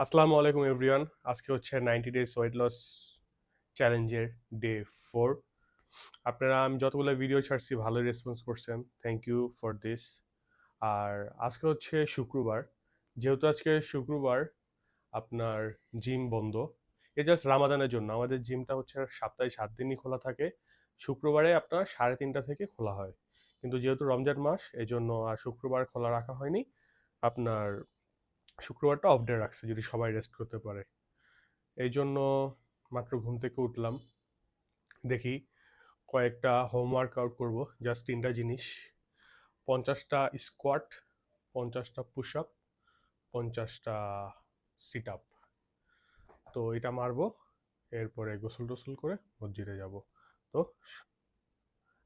আসসালামু আলাইকুম এভরিওয়ান। আজকে হচ্ছে 90 ডেজ ওয়েট লস চ্যালেঞ্জের ডে 4। আপনারা আমি যতগুলো ভিডিও ছাড়ছি ভালোই রেসপন্স করছেন, থ্যাংক ইউ ফর দিস। আর আজকে হচ্ছে শুক্রবার, যেহেতু আজকে শুক্রবার আপনার জিম বন্ধ। এ জাস্ট রামাদানের জন্য আমাদের জিমটা হচ্ছে সপ্তাহে 7 দিনই খোলা থাকে। শুক্রবারে আপনার 3:30 থেকে খোলা হয়, কিন্তু যেহেতু রমজান মাস এই জন্য আর শুক্রবার খোলা রাখা হয়নি। আপনার শুক্রবারটা অফ ডে রাখছে যদি সবাই রেস্ট করতে পারে। এই জন্য মাত্র ঘুম থেকে উঠলাম, দেখি কয়েকটা হোমওয়ার্ক আউট করবো। জাস্ট 3টা জিনিস: 50টা স্কোয়াট, 50টা পুশ আপ, 50টা সিট আপ। তো এটা মারবো, এরপরে গোসল টোসল করে মসজিদে যাব। তো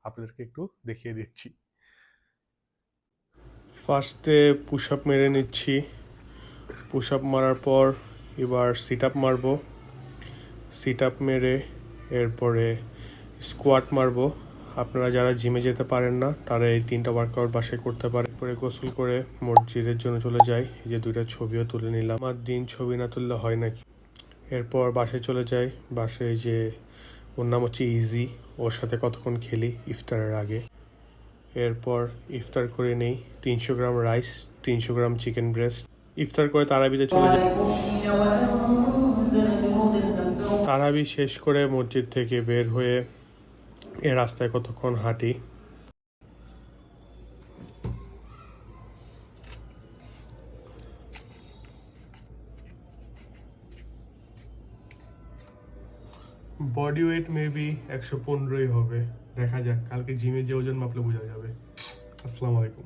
আপনাদেরকে একটু দেখিয়ে দিচ্ছি। ফার্স্টে পুশ আপ মেরে নিচ্ছি। পুশ আপ মারার পর এবার সিট আপ মারবো। সিট আপ মেরে এরপরে স্কোয়াট মারবো। আপনারা যারা জিমে যেতে পারেন না তারা এই 3টা ওয়ার্কআউট বাসায় করতে পারে। পরে গোসল করে মসজিদের জন্য চলে যাই। এই যে 2টা ছবিও তুলে নিলাম, আমার দিন ছবি না তুললে হয় নাকি। এরপর বাসায় চলে যাই। বাসায় যে ওর নাম হচ্ছে ইজি, ওর সাথে কতক্ষণ খেলি ইফতারের আগে। এরপর ইফতার করে নেই 300 গ্রাম রাইস, 300 গ্রাম চিকেন ব্রেস্ট। ইফতার করে তারাবিতে চলে যাই। তারাবি শেষ করে মসজিদ থেকে বের হয়ে এ রাস্তায় কতক্ষণ হাঁটি। বডি ওয়েট মেবি 115ই হবে, দেখা যাক, কালকে জিমে যে ওজন মাপলে বোঝা যাবে। আসসালামু আলাইকুম।